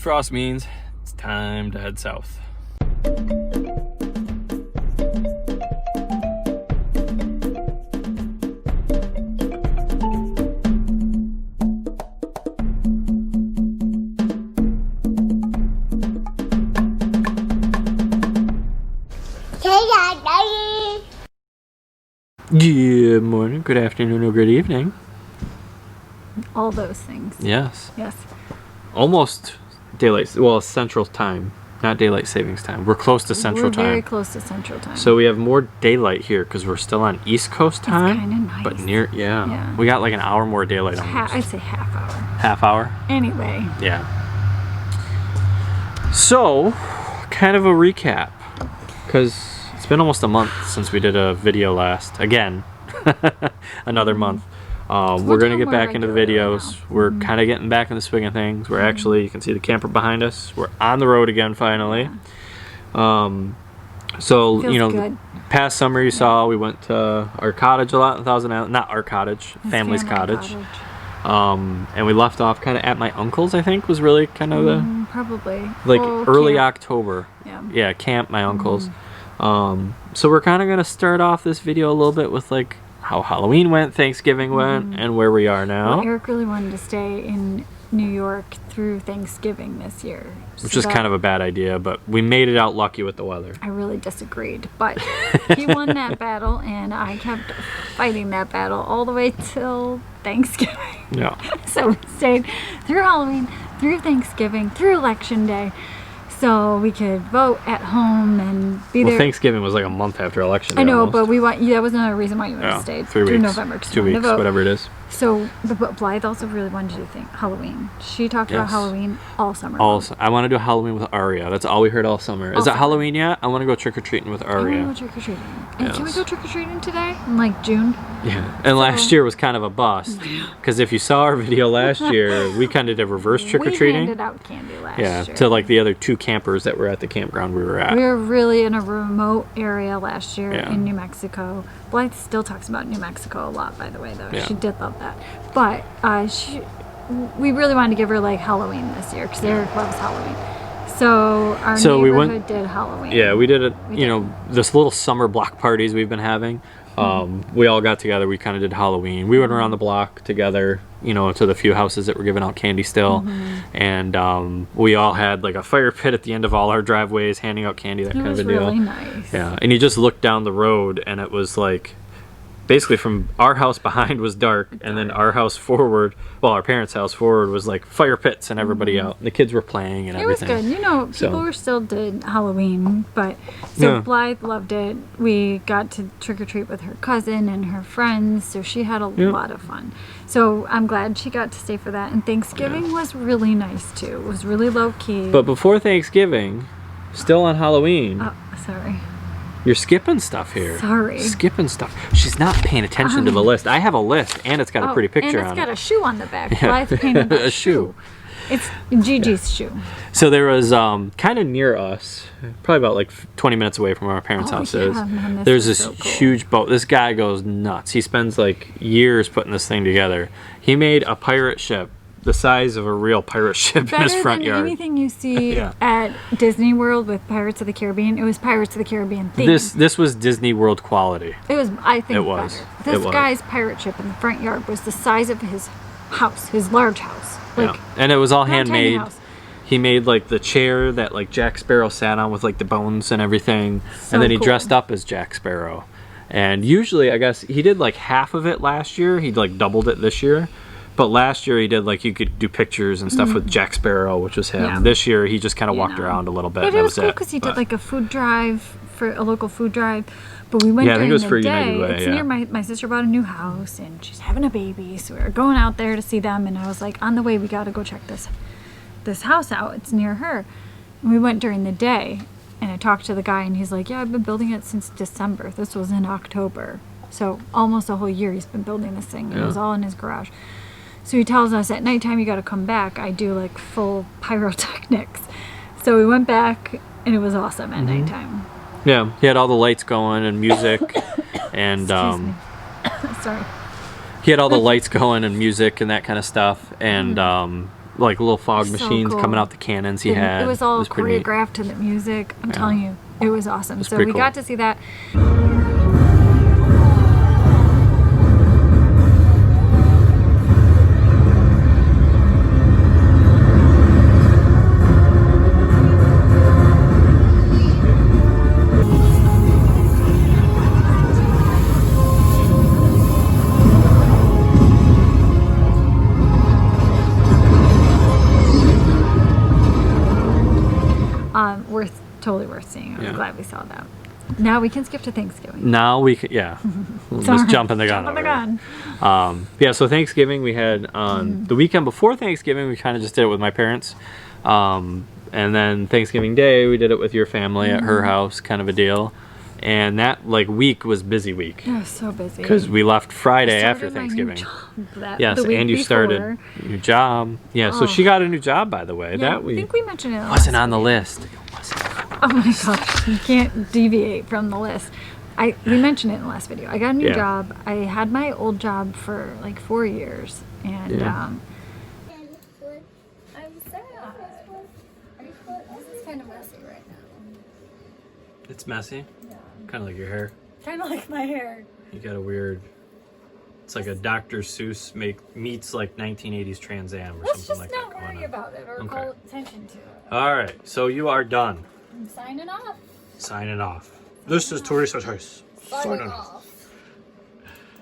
Frost means it's time to head south. Good morning, good afternoon, or good evening. All those things. Yes. Yes. Almost daylight, well, central time, not daylight savings time. We're close to central time. We're very close to central time. So we have more daylight here because we're still on East Coast time. It's kind of nice. But yeah. We got like an hour more daylight almost. I'd say half hour. Half hour? Anyway. Yeah. So, kind of a recap. Because it's been almost a month since we did a video last. Again, another month. We're going to get back into the videos. We're kind of getting back in the swing of things. We're actually, you can see the camper behind us. We're on the road again finally. So, Feels you know, good. Past summer you saw we went to our cottage a lot in Thousand Island. Not our cottage, family's cottage. And we left off kind of at my uncle's, I think, was really kind of the... Probably. Like early camp. October. Yeah. Yeah, camp, my uncle's. So we're kind of going to start off this video a little bit with like how Halloween went, Thanksgiving went, and where we are now. Well, Eric really wanted to stay in New York through Thanksgiving this year. Which is kind of a bad idea, but we made it out lucky with the weather. I really disagreed, but he won that battle, and I kept fighting that battle all the way till Thanksgiving. Yeah. So we stayed through Halloween, through Thanksgiving, through Election Day, so we could vote at home and be there. Thanksgiving was like a month after Election Day. I know, almost. but that was another reason why you would have stayed 3 through weeks, November. 2 weeks, whatever it is. So, but Blythe also really wanted to do Halloween. She talked about Halloween all summer. I want to do Halloween with Aria. That's all we heard all summer. Is it Halloween yet? I want to go trick-or-treating with Aria. I want to go trick-or-treating. And can we go trick-or-treating today? In like June? Yeah. And last year was kind of a bust. Because if you saw our video last year, we kind of did reverse trick-or-treating. We handed out candy last year. To like the other 2 campers that were at the campground we were at. We were really in a remote area last year Yeah. in New Mexico. Blythe still talks about New Mexico a lot, by the way, though. Yeah. She did love that. But we really wanted to give her like Halloween this year because Eric loves Halloween. So our neighborhood did Halloween. Yeah, we did it. This little summer block parties we've been having. We all got together. We kind of did Halloween. We went around the block together, to the few houses that were giving out candy still. And we all had like a fire pit at the end of all our driveways, handing out candy, that kind of a deal. It was really nice. Yeah, and you just looked down the road, and it was like, basically from our house behind was dark, and then our house forward, our parents' house forward was like fire pits and everybody out. And the kids were playing and everything. It was good. People were still did Halloween, but Blythe loved it. We got to trick or treat with her cousin and her friends, so she had a lot of fun. So I'm glad she got to stay for that. And Thanksgiving was really nice too. It was really low key. But before Thanksgiving, still on Halloween. Oh, sorry. You're skipping stuff here. Sorry. Skipping stuff. She's not paying attention to the list. I have a list, and it's got a pretty picture on it. And it's got a shoe on the back. Blythe painted that a shoe. It's Gigi's shoe. So there was kind of near us, probably about like 20 minutes away from where our parents' house is. Man, there's this huge boat. This guy goes nuts. He spends like years putting this thing together. He made a pirate ship the size of a real pirate ship in his front yard. Anything you see at Disney World with Pirates of the Caribbean, it was Pirates of the Caribbean themed. This was Disney World quality. It was, I think, it was. Better. This guy's pirate ship in the front yard was the size of his house, his large house. Like, and it was all handmade. House. He made like the chair that like Jack Sparrow sat on with like the bones and everything, and then he dressed up as Jack Sparrow. And usually, I guess he did like half of it last year. He like doubled it this year. But last year he did like you could do pictures and stuff with Jack Sparrow, which was him. Yeah. This year he just kind of walked around a little bit. But it was cool because he did like a food drive for a local food drive. But we went during the day. It's near my sister bought a new house and she's having a baby, so we were going out there to see them. And I was like, on the way we got to go check this house out. It's near her. And we went during the day, and I talked to the guy, and he's like, yeah, I've been building it since December. This was in October, so almost a whole year he's been building this thing. It was all in his garage. So he tells us at nighttime you got to come back. I do like full pyrotechnics. So we went back and it was awesome at nighttime. Yeah, he had all the lights going and music and Sorry. He had all the lights going and music and that kind of stuff, and like little fog So machines cool. coming out the cannons he had. It was all pretty neat. choreographed to the music. I'm telling you, it was awesome. So pretty we cool. got to see that. Totally worth seeing. I'm glad we saw that. Now we can skip to Thanksgiving. Now we can, we'll just jumping the gun. So Thanksgiving we had the weekend before Thanksgiving we kind of just did it with my parents, and then Thanksgiving Day we did it with your family at her house, kind of a deal. And that week was busy week. It was so busy because we left Friday after Thanksgiving. Yes, and you started a new job. Yeah, so she got a new job, by the way. Yeah, I think we mentioned it. Wasn't on the list. Oh my gosh, you can't deviate from the list. We mentioned it in the last video. I got a new job. I had my old job for 4 years, and I'm sad. This is kind of messy right now. It's messy. Yeah. Kind of like your hair. Kind of like my hair. You got a weird. It's like a Dr. Seuss meets 1980s Trans Am or something like that. Let's just not worry about it or call attention to it. All right, so you are done. I'm signing off. Signing off. This is Teresa's house. Signing off.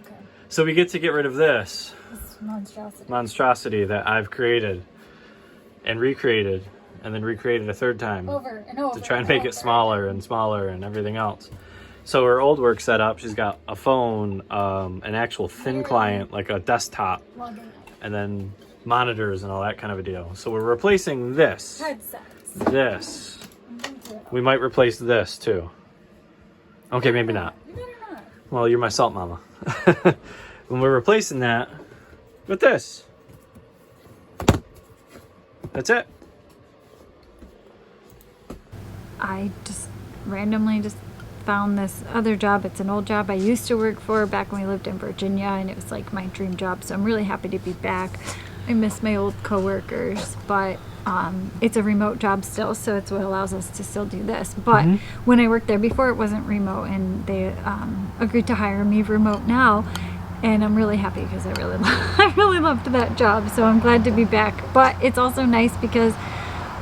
Okay. So we get to get rid of this monstrosity. monstrosity that I've created and recreated and then recreated a third time Over and over to try and make it smaller and smaller and everything else. So her old work setup, she's got a phone, an actual thin client, like a desktop, and then monitors and all that kind of a deal. So we're replacing this. Headsets. This. We might replace this too. Okay, maybe not. You better not. Well, you're my salt mama. When we're replacing that with this. That's it. I just randomly found this other job. It's an old job I used to work for back when we lived in Virginia, and it was my dream job. So I'm really happy to be back. I miss my old coworkers, but it's a remote job still, so it's what allows us to still do this. But when I worked there before, it wasn't remote, and they agreed to hire me remote now, and I'm really happy because I really loved that job. So I'm glad to be back. But it's also nice because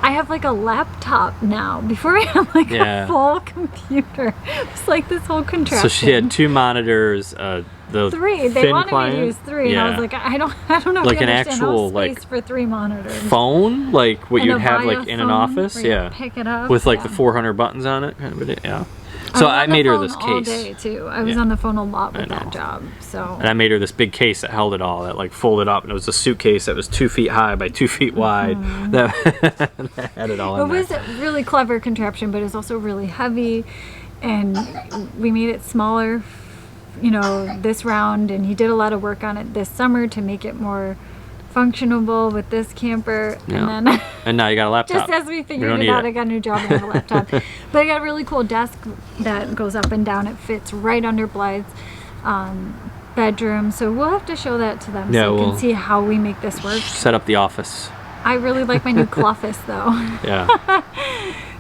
I have a laptop now. Before I had a full computer. It's this whole contraption. So she had 2 monitors, the three. They thin wanted client. me to use 3, and I was I don't know. Like if you an understand actual how space for 3 monitors. Phone, like what And you'd a have Via in an phone office, where you pick it up. with the 400 buttons on it, kind of. Yeah. So I made her this all case. day too. I was on the phone a lot with that job. So. And I made her this big case that held it all, that folded up, and it was a suitcase that was 2 feet high by 2 feet wide. That had it all in there. It was a really clever contraption, but it's also really heavy, and we made it smaller, this round, and he did a lot of work on it this summer to make it more functionable with this camper, and then and now you got a laptop. just as we figured it out, I got a new job and I have a laptop. But I got a really cool desk that goes up and down. It fits right under Blythe's bedroom, so we'll have to show that to them so you can see how we make this work. Set up the office. I really like my new Cloffice though. Yeah.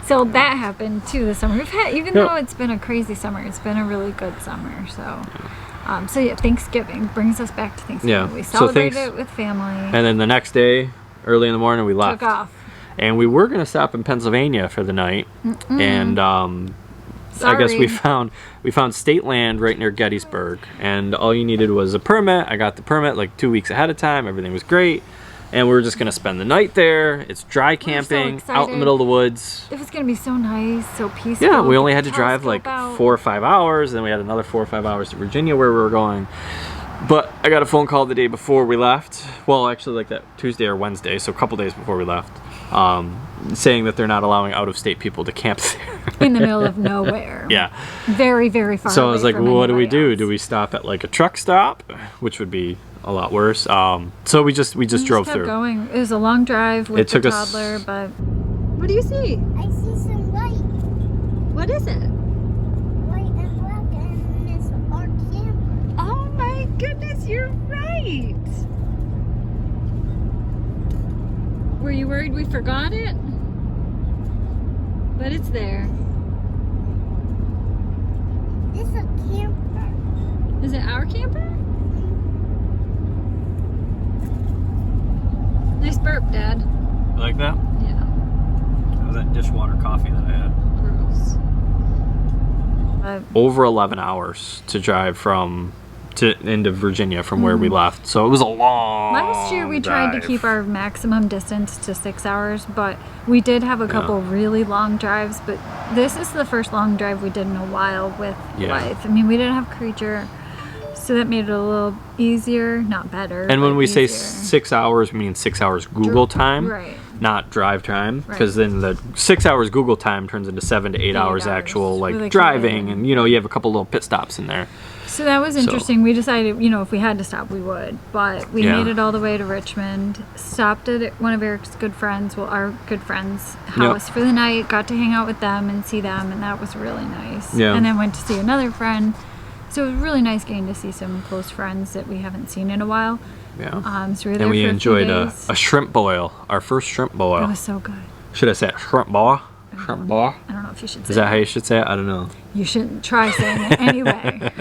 So that happened too this summer. We've had, even though it's been a crazy summer, it's been a really good summer. So, Thanksgiving brings us back to Thanksgiving. Yeah. We celebrated it with family. And then the next day, early in the morning, we left. Took off. And we were going to stop in Pennsylvania for the night. And I guess we found state land right near Gettysburg. And all you needed was a permit. I got the permit 2 weeks ahead of time. Everything was great. And we were just going to spend the night there. It's dry camping out in the middle of the woods. It was going to be so nice, so peaceful. Yeah, we only had to drive 4 or 5 hours. Then we had another 4 or 5 hours to Virginia where we were going. But I got a phone call the day before we left. Well, actually that Tuesday or Wednesday, so a couple days before we left, saying that they're not allowing out-of-state people to camp there. In the middle of nowhere. Yeah. Very, very far away. So I was like, well, what do we do? Else. Do we stop at a truck stop? Which would be a lot worse. So we just drove kept through. Going. It was a long drive with the toddler, us... but what do you see? I see some light. What is it? White and black, and it's our camper. Oh my goodness, you're right. Were you worried we forgot it? But it's there. This is a camper. Is it our camper? Nice burp, Dad. You like that? Yeah. That was that dishwater coffee that I had. Gross. Over 11 hours to drive into Virginia from where we left. So it was a long Last year we tried to drive. keep our maximum distance to 6 hours, but we did have a couple really long drives. But this is the first long drive we did in a while with Blythe. I mean, we didn't have Creature, so that made it a little easier, not better. And when but we say easier. 6 hours, we mean 6 hours Google time, Right. not drive time. Right. Because then the 6 hours Google time turns into 7 to 8 hours actual like Really driving, good. and you have a couple little pit stops in there. So that was interesting. We decided, if we had to stop, we would. But we made it all the way to Richmond, stopped at one of Eric's good friends, our good friends' house for the night, got to hang out with them and see them, and that was really nice. Yeah. And then went to see another friend. So it was really nice getting to see some close friends that we haven't seen in a while. Yeah. So we were there And we for enjoyed a a few days. shrimp boil, our first shrimp boil. That was so good. Should I say shrimp boil? Shrimp boil? I don't know if you should say Is that how you should say it? I don't know. You shouldn't try saying it anyway.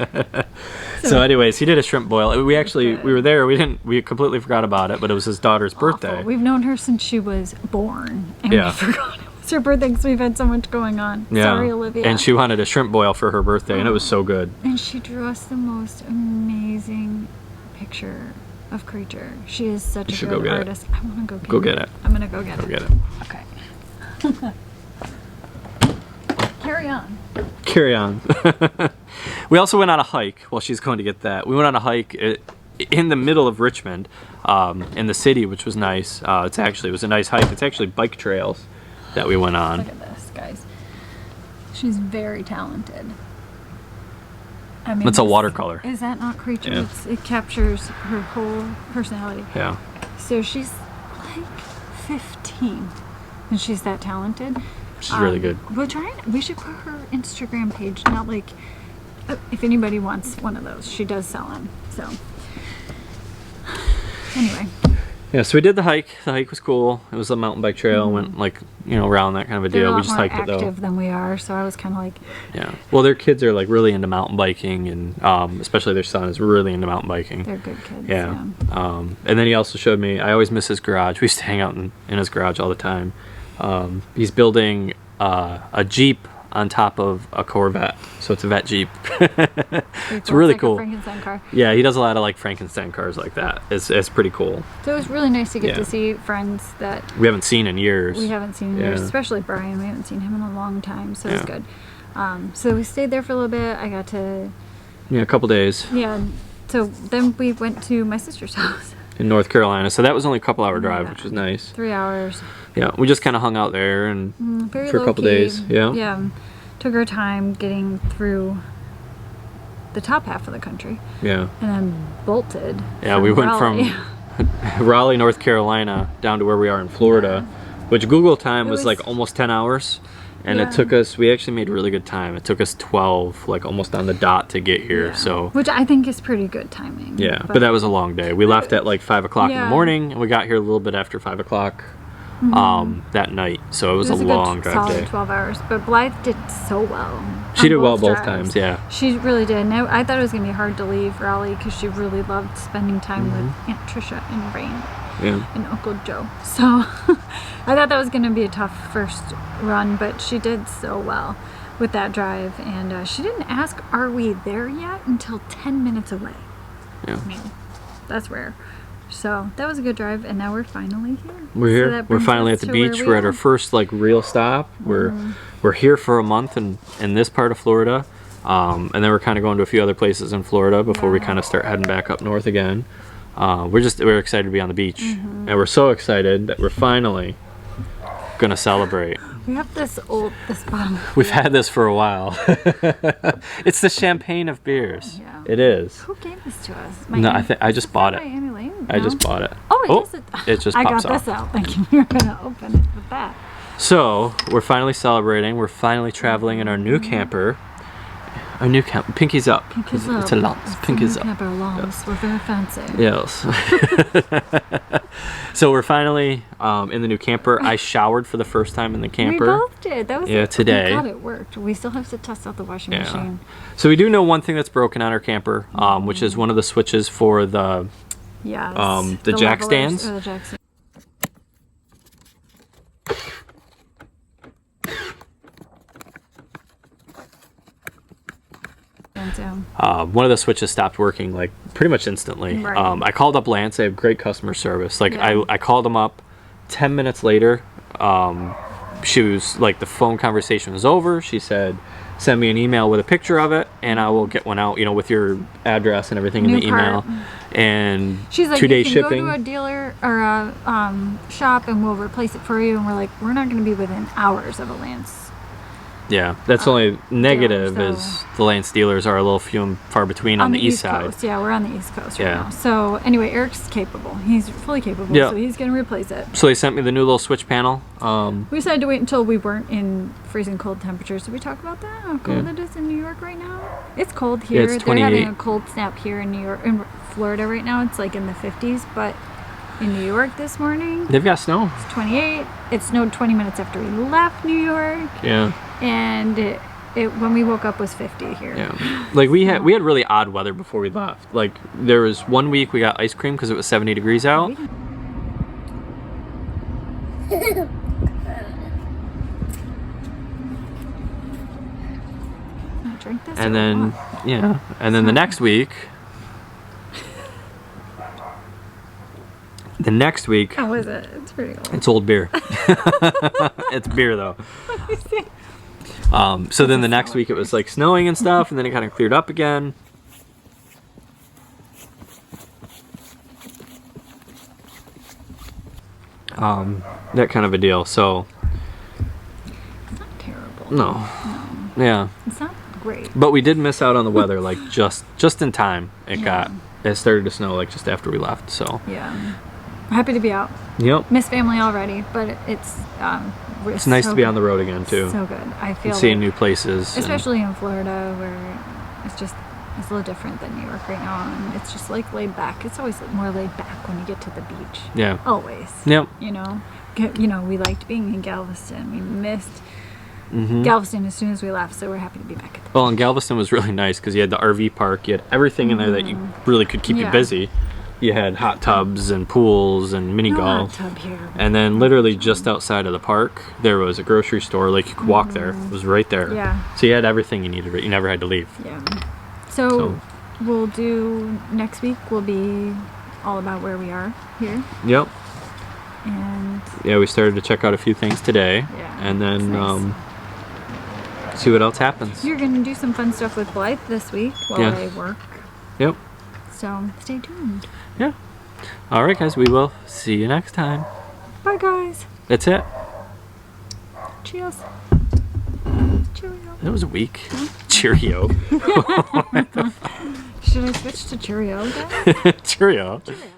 So anyways, he did a shrimp boil. We good. were there. We completely forgot about it, but it was his daughter's birthday. Awful. We've known her since she was born, and Yeah. we forgot it was her birthday because we've had so much going on. Yeah. Sorry, Olivia. And she wanted a shrimp boil for her birthday, and it was so good. And she drew us the most amazing picture of Creature. She is such a should good go get it. artist. I want to go get it. Go get it. I'm gonna go get Go it. get it. Okay. Carry on. Carry on. We also went on a hike while she's going to get that. We went on a hike in the middle of Richmond, in the city, which was nice. It was a nice hike. It's actually bike trails that we went on. Look at this, guys. She's very talented. I mean, It's a watercolor. Is that not Creature? Yeah. It captures her whole personality. Yeah. So she's like 15, and she's that talented. She's really good. We should put her Instagram page. Not like if anybody wants one of those, she does sell them. So anyway, Yeah, so we did the hike. The hike was cool. It was a mountain bike trail. Went around that kind of a they're deal. a lot We just more hiked it though. active than we are, so I was kind of like, Yeah. Well, their kids are like really into mountain biking, and especially their son is really into mountain biking. they're good kids. Yeah. And then he also showed me, I always miss his garage. We used to hang out in his garage all the time. He's building a Jeep on top of a Corvette. So it's a Vet Jeep. It's really like cool. A Frankenstein car. Yeah, he does a lot of like Frankenstein cars like that. It's pretty cool. So it was really nice to get Yeah. to see friends that We haven't seen in years. we haven't seen in years, Yeah. especially Brian. We haven't seen him in a long time, so it was Yeah. good. So we stayed there for a little bit. I got to, Yeah, a couple days so then we went to my sister's house. in North Carolina. So that was only a couple hour drive, which was nice. 3 hours. Yeah, we just kind of hung out there and Very for a couple low-key. days. Yeah. Yeah. Took our time getting through the top half of the country Yeah. and then bolted. Yeah, from we went Raleigh. from Raleigh, North Carolina, down to where we are in Florida, which Google time was like almost 10 hours. And Yeah. it took us, we actually made really good time. It took us 12, like almost on the dot to get here. Yeah. So, Which I think is pretty good timing. yeah, but that was a long day. We left at like 5 o'clock in the Yeah. morning, and we got here a little bit after 5 o'clock that night. So it was, a good long drive solid day. 12 hours. But Blythe did so well. She on did well both drives. times, yeah. She really did. And I thought it was going to be hard to leave Raleigh because she really loved spending time with Aunt Trisha and Rain Yeah. and Uncle Joe. So I thought that was going to be a tough first run, but she did so well with that drive. And she didn't ask, "Are we there yet?" until 10 minutes away. Yeah. I mean, that's rare. So that was a good drive, and now we're finally here. We're So here. that We're brings finally us at the to where beach. we We're at are. our first like real stop. We're here for a month in this part of Florida, and then we're kind of going to a few other places in Florida before we kind of start heading back up north again. We're excited to be on the beach, and we're so excited that we're finally gonna celebrate. We have this bottle. We've had this for a while. It's the champagne of beers. Yeah. It is. Who gave this to us? No, I just bought it. Amy Lane? I No? just bought it. Oh, it does. It just I pops got off. this out thinking we were gonna open it with that. So we're finally celebrating. We're finally traveling in our new camper. Our new camp. Pinky's up. Pinky's up. It's a lance. Pinky's up. Camper lance. We're very fancy. Yes. So we're finally in the new camper. I showered for the first time in the camper. We both did. That was today. God, it worked. We still have to test out the washing machine. So we do know one thing that's broken on our camper, which is one of the switches for the the jack stands. The jack stands. One of the switches stopped working like pretty much instantly. Right. I called up Lance. They have great customer service. Like I called them up 10 minutes later. She was like, the phone conversation was over. She said, send me an email with a picture of it and I will get one out, with your address and everything in the email. And she's like, 2-day you can shipping. go to a dealer or a shop and we'll replace it for you. And we're like, we're not going to be within hours of a Lance. Yeah, that's the only negative so. is the Lance dealers are a little few and far between on the east side. Coast. Yeah, we're on the East Coast right now. So anyway, Eric's capable. He's fully capable, so he's going to replace it. So they sent me the new little switch panel. We decided to wait until we weren't in freezing cold temperatures. Did we talk about that? How cold it is in New York right now? It's cold here. Yeah, it's 28. They're having a cold snap here in New York, in Florida right now. It's like in the 50s, but in New York this morning, they've got snow. It's 28. It snowed 20 minutes after we left New York. Yeah. And it when we woke up was 50 here. Yeah. Like we had really odd weather before we left. Like there was one week we got ice cream because it was 70 degrees out. Drink this and then the next week. The next week. How is it? It's pretty old. It's old beer. It's beer though. So then the next week it was like snowing and stuff, and then it kind of cleared up again. That kind of a deal. So. It's not terrible. No. Yeah. It's not great. But we did miss out on the weather, like just in time. It started to snow like just after we left. So. Yeah. We're happy to be out. Yep. Miss family already, but it's nice to be on the road again too. So good. I feel seeing new places, especially in Florida, where it's a little different than New York right now, and it's just like laid back. It's always more laid back when you get to the beach. Yeah. Always. Yep. We liked being in Galveston. We missed Galveston as soon as we left, so we're happy to be back. Well, and Galveston was really nice because you had the RV park, you had everything in there that you really could keep you busy. You had hot tubs and pools and mini golf. Hot tub here. And then literally just outside of the park, there was a grocery store. Like you could walk there. It was right there. Yeah. So you had everything you needed. You never had to leave. Yeah. So we'll do next week. Will be all about where we are here. Yep. And we started to check out a few things today. Yeah. And then see what else happens. You're gonna do some fun stuff with Blythe this week while I work. Yep. So stay tuned. Yeah. All right, guys. We will see you next time. Bye, guys. That's it. Cheers. Cheerio. That was weak. Cheerio. Should I switch to Cheerio again? Cheerio. Cheerio.